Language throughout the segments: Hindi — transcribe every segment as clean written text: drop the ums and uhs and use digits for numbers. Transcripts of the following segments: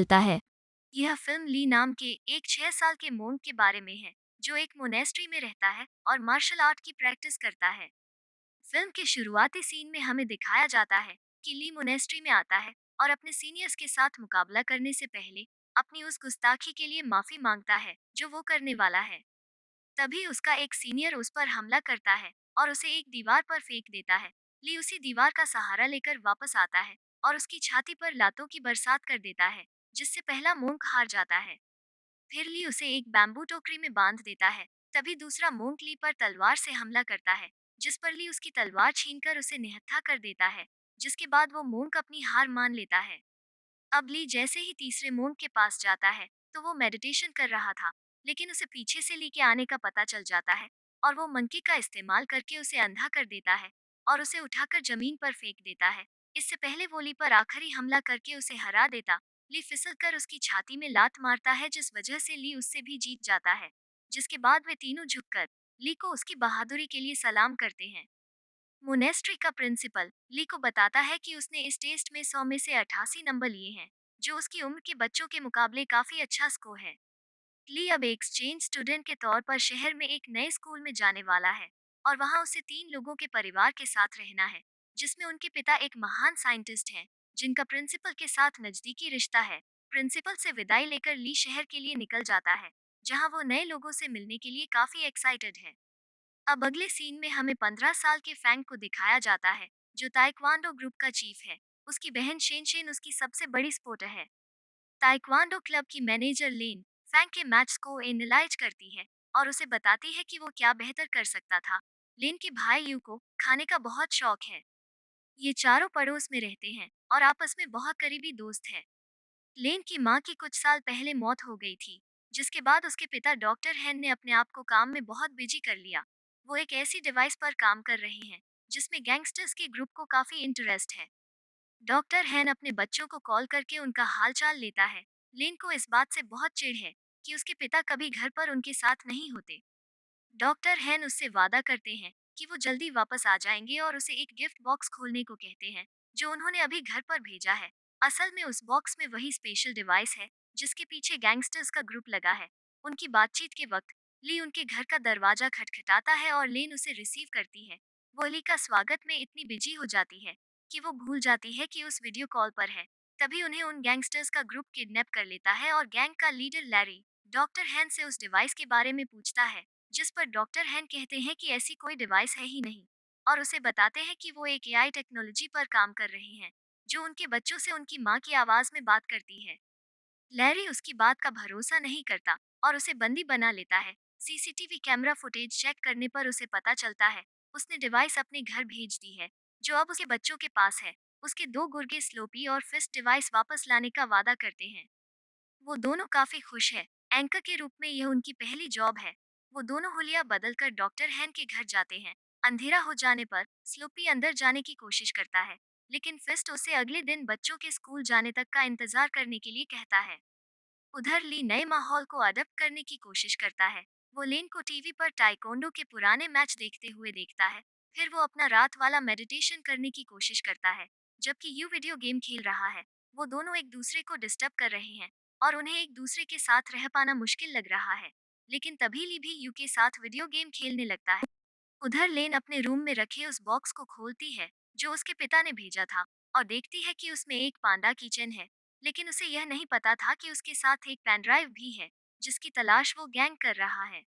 मिलता है। यह फिल्म ली नाम के एक 6 साल के मोंक के बारे में है, जो एक मोनेस्ट्री में रहता है और मार्शल आर्ट की प्रैक्टिस करता है। फिल्म के शुरुआती सीन में हमें दिखाया जाता है कि ली मोनेस्ट्री में आता है और अपने सीनियर्स के साथ मुकाबला करने से पहले अपनी उस गुस्ताखी के लिए माफी मांगता है जो वो करने वाला है। तभी उसका एक सीनियर उस पर हमला करता है और उसे एक दीवार पर फेंक देता है। ली उसी दीवार का सहारा लेकर वापस आता है और उसकी छाती पर लातों की बरसात कर देता है, जिससे पहला मोंक हार जाता है। फिर ली उसे एक बैम्बू टोकरी में बांध देता है। तभी दूसरा मोंक ली पर तलवार से हमला करता है, जिस पर ली उसकी तलवार छीनकर उसे निहत्था कर देता है, जिसके बाद वो मोंक अपनी हार मान लेता है। अब ली जैसे ही तीसरे मोंक के पास जाता है, तो वो मेडिटेशन कर रहा था, लेकिन उसे पीछे से ली के आने का पता चल जाता है और वो मंकी का इस्तेमाल करके उसे अंधा कर देता है और उसे उठाकर जमीन पर फेंक देता है। इससे पहले वो ली पर आखिरी हमला करके उसे हरा देता, ली फिसल कर उसकी छाती में लात मारता है, जिस वजह से ली उससे भी जीत जाता है। जिसके बाद वे तीनों झुककर ली को उसकी बहादुरी के लिए सलाम करते हैं। मोनेस्ट्री का प्रिंसिपल ली को बताता है कि उसने इस टेस्ट में 100 में से 88 नंबर लिए हैं, जो उसकी उम्र के बच्चों के मुकाबले काफी अच्छा स्कोर है। ली अब एक्सचेंज स्टूडेंट के तौर पर शहर में एक नए स्कूल में जाने वाला है और वहां उसे 3 लोगों के परिवार के साथ रहना है, जिसमें उनके पिता एक महान साइंटिस्ट हैं, जिनका प्रिंसिपल के साथ नजदीकी रिश्ता है। प्रिंसिपल से विदाई लेकर ली शहर के लिए निकल जाता है, जहां वो नए लोगों से मिलने के लिए काफी एक्साइटेड है। अब अगले सीन में हमें 15 साल के फैंग को दिखाया जाता है, जो ताइक्वांडो ग्रुप का चीफ है। उसकी बहन शेनशेन उसकी सबसे बड़ी सपोर्टर है। ताइक्वांडो क्लब की मैनेजर लेन फैंग के मैच को एनालाइज करती है और उसे बताती है कि वो क्या बेहतर कर सकता था। लेन के भाई यू को खाने का बहुत शौक है। ये चारों पड़ोस में रहते हैं और आपस में बहुत करीबी दोस्त हैं। लेन की माँ की कुछ साल पहले मौत हो गई थी, जिसके बाद उसके पिता डॉक्टर हैन ने अपने आप को काम में बहुत बिजी कर लिया। वो एक ऐसी डिवाइस पर काम कर रहे हैं जिसमें गैंगस्टर्स के ग्रुप को काफी इंटरेस्ट है। डॉक्टर हैन अपने बच्चों को कॉल करके उनका हालचाल लेता है। लेन को इस बात से बहुत चिढ़ है कि उसके पिता कभी घर पर उनके साथ नहीं होते। डॉक्टर हैन उससे वादा करते हैं कि वो जल्दी वापस आ जाएंगे और उसे एक गिफ्ट बॉक्स खोलने को कहते हैं, जो उन्होंने अभी घर पर भेजा है। असल में उस बॉक्स में वही स्पेशल डिवाइस है जिसके पीछे गैंगस्टर्स का ग्रुप लगा है। उनकी बातचीत के वक्त ली उनके घर का दरवाजा खटखटाता है और लेन उसे रिसीव करती है। वो ली का स्वागत में इतनी बिजी हो जाती है कि वो भूल जाती है कि उस वीडियो कॉल पर है। तभी उन्हें उन गैंगस्टर्स का ग्रुप किडनैप कर लेता है और गैंग का लीडर लैरी डॉक्टर हैन से उस डिवाइस के बारे में पूछता है, जिस पर डॉक्टर हैन कहते हैं कि ऐसी कोई डिवाइस है ही नहीं और उसे बताते हैं कि वो एक एआई टेक्नोलॉजी पर काम कर रहे हैं, जो उनके बच्चों से उनकी माँ की आवाज में बात करती है। लैरी उसकी बात का भरोसा नहीं करता और उसे बंदी बना लेता है। सीसीटीवी कैमरा फुटेज चेक करने पर उसे पता चलता है उसने डिवाइस अपने घर भेज दी है, जो अब उसके बच्चों के पास है। उसके 2 गुर्गे स्लोपी और फिस्ट डिवाइस वापस लाने का वादा करते हैं। वो दोनों काफी खुश है। एंकर के रूप में यह उनकी पहली जॉब है। वो दोनों हुलिया बदलकर डॉक्टर हैन के घर जाते हैं। अंधेरा हो जाने पर स्लूपी अंदर जाने की कोशिश करता है, लेकिन फिस्ट उसे अगले दिन बच्चों के स्कूल जाने तक का इंतजार करने के लिए कहता है। उधर ली नए माहौल को अडॉप्ट करने की कोशिश करता है। वो लेन को टीवी पर टाइकोंडो के पुराने मैच देखते हुए देखता है। फिर वो अपना रात वाला मेडिटेशन करने की कोशिश करता है, जबकि यू वीडियो गेम खेल रहा है। वो दोनों एक दूसरे को डिस्टर्ब कर रहे हैं और उन्हें एक दूसरे के साथ रह पाना मुश्किल लग रहा है। लेकिन तभी ली भी यू के साथ वीडियो गेम खेलने लगता है। उधर लेन अपने रूम में रखे उस बॉक्स को खोलती है जो उसके पिता ने भेजा था और देखती है कि उसमें एक पांडा किचन है, लेकिन उसे यह नहीं पता था कि उसके साथ एक पेन ड्राइव भी है जिसकी तलाश वो गैंग कर रहा है।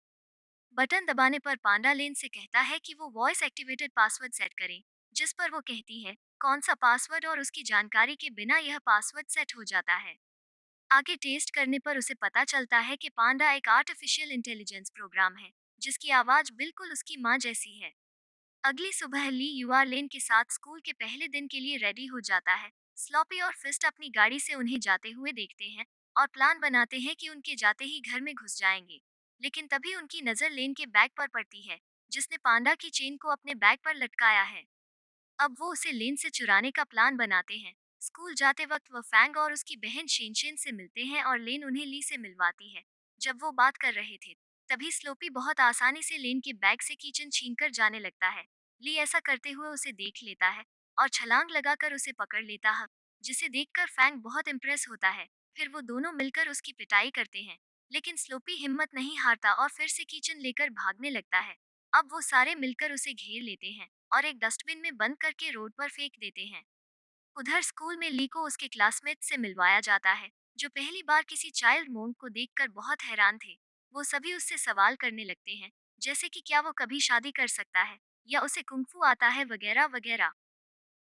बटन दबाने पर पांडा लेन से कहता है कि वो वॉइस एक्टिवेटेड पासवर्ड सेट करें, जिस पर वो कहती है कौन सा पासवर्ड और उसकी जानकारी के बिना यह पासवर्ड सेट हो जाता है। आगे टेस्ट करने पर उसे पता चलता है कि पांडा एक आर्टिफिशियल इंटेलिजेंस प्रोग्राम है, जिसकी आवाज बिल्कुल उसकी माँ जैसी है। अगली सुबह ली यूआर लेन के साथ स्कूल के पहले दिन के लिए रेडी हो जाता है। स्लॉपी और फिस्ट अपनी गाड़ी से उन्हें जाते हुए देखते हैं और प्लान बनाते हैं कि उनके जाते ही घर में घुस जाएंगे। लेकिन तभी उनकी नजर लेन के बैग पर पड़ती है, जिसने पांडा की चेन को अपने बैग पर लटकाया है। अब वो उसे लेन से चुराने का प्लान बनाते हैं। स्कूल जाते वक्त वह फैंग और उसकी बहन शेनशेन से मिलते हैं और लेन उन्हें ली से मिलवाती है। जब वो बात कर रहे थे, तभी स्लोपी बहुत आसानी से लेन के बैग से किचन छीनकर जाने लगता है। ली ऐसा करते हुए उसे देख लेता है और छलांग लगाकर उसे पकड़ लेता है, जिसे देखकर फैंग बहुत इम्प्रेस होता है। फिर वो दोनों मिलकर उसकी पिटाई करते हैं, लेकिन स्लोपी हिम्मत नहीं हारता और फिर से किचन लेकर भागने लगता है। अब वो सारे मिलकर उसे घेर लेते हैं और एक डस्टबिन में बंद करके रोड पर फेंक देते हैं। उधर स्कूल में ली को उसके क्लासमेट से मिलवाया जाता है, जो पहली बार किसी चाइल्ड मोंक को देखकर बहुत हैरान थे। वो सभी उससे सवाल करने लगते हैं, जैसे कि क्या वो कभी शादी कर सकता है या उसे कुंफू आता है वगैरह वगैरह।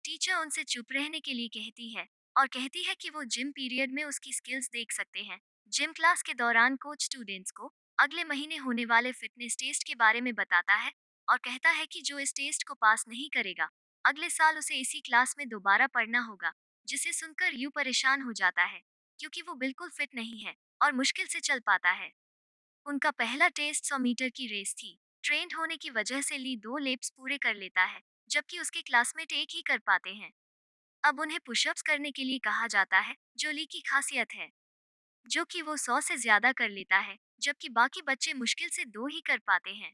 टीचर उनसे चुप रहने के लिए कहती है और कहती है कि वो जिम पीरियड में उसकी स्किल्स देख सकते हैं। जिम क्लास के दौरान कोच स्टूडेंट्स को अगले महीने होने वाले फिटनेस टेस्ट के बारे में बताता है और कहता है कि जो इस टेस्ट को पास नहीं करेगा, अगले साल उसे इसी क्लास में दोबारा पढ़ना होगा। जिसे सुनकर यू परेशान हो जाता है, क्योंकि वो बिल्कुल फिट नहीं है और मुश्किल से चल पाता है। उनका पहला टेस्ट 100 मीटर की रेस थी। ट्रेंड होने की वजह से ली 2 लेप्स पूरे कर लेता है, जबकि उसके क्लासमेट एक ही कर पाते हैं। अब उन्हें पुशअप्स करने के लिए कहा जाता है, जो ली की खासियत है, जो कि वो 100 से ज्यादा कर लेता है, जबकि बाकी बच्चे मुश्किल से 2 ही कर पाते हैं।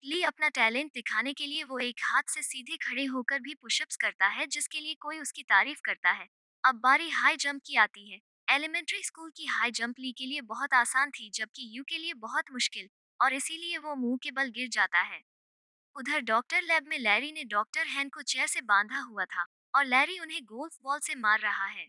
ली अपना टैलेंट दिखाने के लिए वो एक हाथ से सीधे खड़े होकर भी पुशअप्स करता है, जिसके लिए कोई उसकी तारीफ करता है। अब बारी हाई जंप की आती है। एलिमेंट्री स्कूल की हाई जंप ली के लिए बहुत आसान थी, जबकि यू के लिए बहुत मुश्किल, और इसीलिए वो मुंह के बल गिर जाता है। उधर डॉक्टर लैब में लैरी ने डॉक्टर हैन को चेयर से बांधा हुआ था और लैरी उन्हें गोल्फ बॉल से मार रहा है।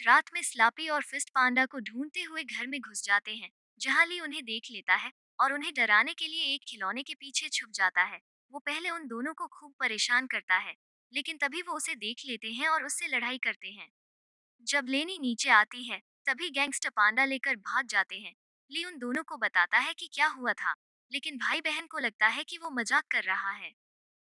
रात में स्लापी और फिस्ट पांडा को ढूंढते हुए घर में घुस जाते हैं, जहां ली उन्हें देख लेता है और उन्हें डराने के लिए एक खिलौने के पीछे छुप जाता है। वो पहले उन दोनों को खूब परेशान करता है, लेकिन तभी वो उसे देख लेते हैं और उससे लड़ाई करते हैं। जब लेनी नीचे आती है, तभी गैंगस्टर पांडा लेकर भाग जाते हैं। ली उन दोनों को बताता है कि क्या हुआ था, लेकिन भाई बहन को लगता है कि वो मजाक कर रहा है।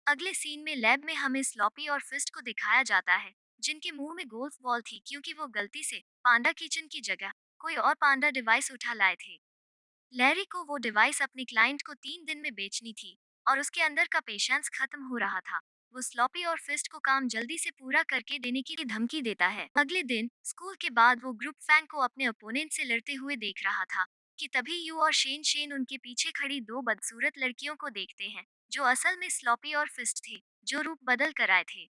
अगले सीन में लैब में हमें स्लॉपी और फिस्ट को दिखाया जाता है, जिनके मुंह में गोल्फ बॉल थी, क्योंकि वो गलती से पांडा किचन की जगह कोई और पांडा डिवाइस उठा लाए थे। लैरी को वो डिवाइस अपने क्लाइंट को 3 दिन में बेचनी थी और उसके अंदर का पेशेंस खत्म हो रहा था। वो स्लॉपी और फिस्ट को काम जल्दी से पूरा करके देने की धमकी देता है। अगले दिन स्कूल के बाद वो ग्रुप फैंग को अपने ओपोनेंट से लड़ते हुए देख रहा था कि तभी यू और शेन शेन उनके पीछे खड़ी 2 बदसूरत लड़कियों को देखते हैं, जो असल में स्लॉपी और फिस्ट थे, जो रूप बदल कर आए थे।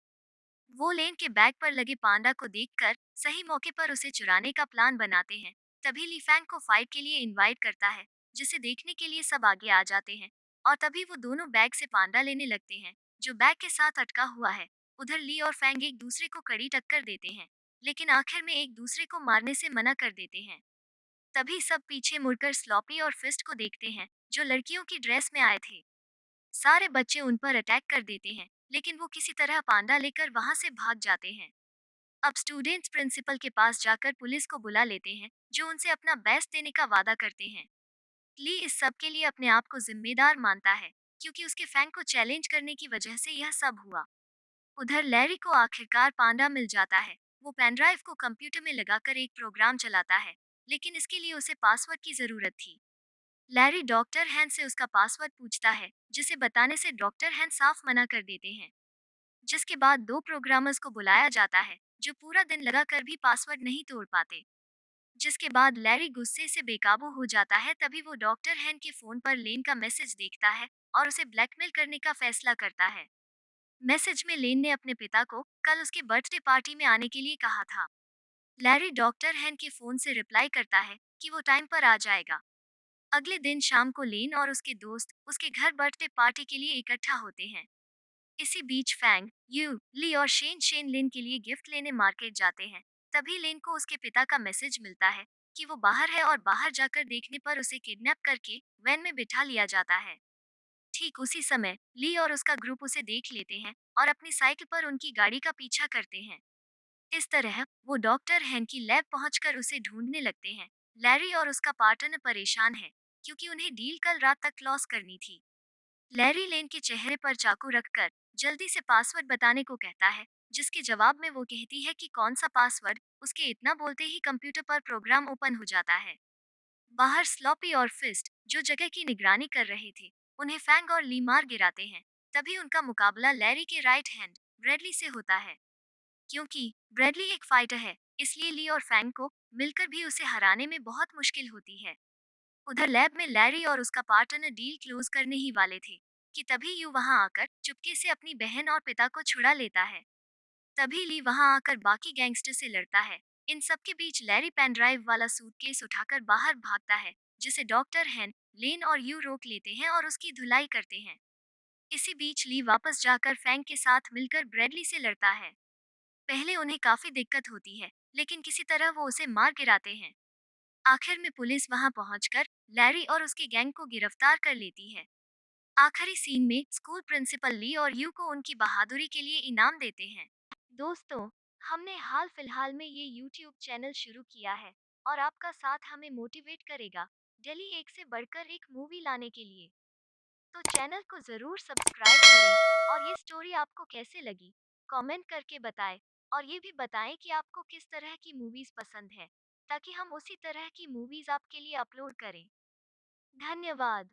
वो लेन के बैग पर लगे पांडा को देखकर सही मौके पर उसे चुराने का प्लान बनाते हैं। तभी लीफैंग को फाइट के लिए इनवाइट करता है, जिसे देखने के लिए सब आगे आ जाते हैं और तभी वो दोनों बैग से पांडा लेने लगते हैं, जो बैग के साथ अटका हुआ है। उधर ली और फैंग एक दूसरे को कड़ी टक्कर देते हैं, लेकिन आखिर में एक दूसरे को मारने से मना कर देते हैं। तभी सब पीछे मुड़कर स्लॉपी और फिस्ट को देखते हैं, जो लड़कियों की ड्रेस में आए थे। सारे बच्चे उन पर अटैक कर देते हैं, लेकिन वो किसी तरह पांडा लेकर वहां से भाग जाते हैं। अब स्टूडेंट्स प्रिंसिपल के पास जाकर पुलिस को बुला लेते हैं, जो उनसे अपना बेस्ट देने का वादा करते हैं। ली इस सब के लिए अपने आप को जिम्मेदार मानता है, क्योंकि उसके फैन को चैलेंज करने की वजह से यह सब हुआ। उधर लैरी को आखिरकार पांडा मिल जाता है। वो पेनड्राइव को कंप्यूटर में लगाकर एक प्रोग्राम चलाता है, लेकिन इसके लिए उसे पासवर्ड की जरूरत थी। लैरी डॉक्टर हैन से उसका पासवर्ड पूछता है, जिसे बताने से डॉक्टर हैन साफ मना कर देते हैं। जिसके बाद 2 प्रोग्रामर्स को बुलाया जाता है, जो पूरा दिन लगाकर भी पासवर्ड नहीं तोड़ पाते। जिसके बाद लैरी गुस्से से बेकाबू हो जाता है। तभी वो डॉक्टर हैन के फोन पर लेन का मैसेज देखता है और उसे ब्लैकमेल करने का फैसला करता है। मैसेज में लेन ने अपने पिता को कल उसके बर्थडे पार्टी में आने के लिए कहा था। लैरी डॉक्टर हैन के फोन से रिप्लाई करता है कि वो टाइम पर आ जाएगा। अगले दिन शाम को लेन और उसके दोस्त उसके घर बर्थडे पार्टी के लिए इकट्ठा होते हैं। इसी बीच फैंग, यू, ली और शेन शेन लिन के लिए गिफ्ट लेने मार्केट जाते हैं। तभी लिन को उसके पिता का मैसेज मिलता है कि वो बाहर है और बाहर जाकर देखने पर उसे किडनैप करके वैन में बिठा लिया जाता है। ठीक उसी समय ली और उसका ग्रुप उसे देख लेते हैं और अपनी साइकिल पर उनकी गाड़ी का पीछा करते हैं। इस तरह वो डॉक्टर हैन की लैब पहुंचकर उसे ढूंढने लगते हैं। लैरी और उसका पार्टनर परेशान है, क्योंकि उन्हें डील कल रात तक क्लोज करनी थी। लैरी लेन के चेहरे पर चाकू रखकर जल्दी से पासवर्ड बताने को कहता है, जिसके जवाब में वो कहती है कि कौन सा पासवर्ड। उसके इतना बोलते ही कंप्यूटर पर प्रोग्राम ओपन हो जाता है। बाहर स्लॉपी और फिस्ट, जो जगह की निगरानी कर रहे थे, उन्हें फैंग और ली मार गिराते हैं। तभी उनका मुकाबला लैरी के राइट हैंड ब्रेडली से होता है। क्योंकि ब्रेडली एक फाइटर है, इसलिए ली और फैंग को मिलकर भी उसे हराने में बहुत मुश्किल होती है। उधर लैब में लैरी और उसका पार्टनर डील क्लोज करने ही वाले थे कि तभी यू वहां आकर चुपके से अपनी बहन और पिता को छुड़ा लेता है। तभी ली वहां आकर बाकी गैंगस्टर से लड़ता है, इन सब के बीच लैरी पेन ड्राइव वाला सूटकेस उठाकर बाहर भागता है, जिसे डॉक्टर हेन, लेन और यू रोक लेते हैं और उसकी धुलाई करते हैं। इसी बीच ली वापस जाकर फैंग के साथ मिलकर ब्रेडली से लड़ता है। पहले उन्हें काफी दिक्कत होती है, लेकिन किसी तरह वो उसे मार गिराते हैं। आखिर में पुलिस वहां पहुंचकर लैरी और उसकी गैंग को गिरफ्तार कर लेती है। आखिरी सीन में स्कूल प्रिंसिपल ली और यू को उनकी बहादुरी के लिए इनाम देते हैं। दोस्तों, हमने हाल फिलहाल में ये YouTube चैनल शुरू किया है और आपका साथ हमें मोटिवेट करेगा दिल्ली एक से बढ़कर एक मूवी लाने के लिए। तो चैनल को जरूर सब्सक्राइब करें और ये स्टोरी आपको कैसे लगी कमेंट करके बताएं। और ये भी बताएं कि आपको किस तरह की मूवीज पसंद है, ताकि हम उसी तरह की मूवीज आपके लिए अपलोड करें। धन्यवाद।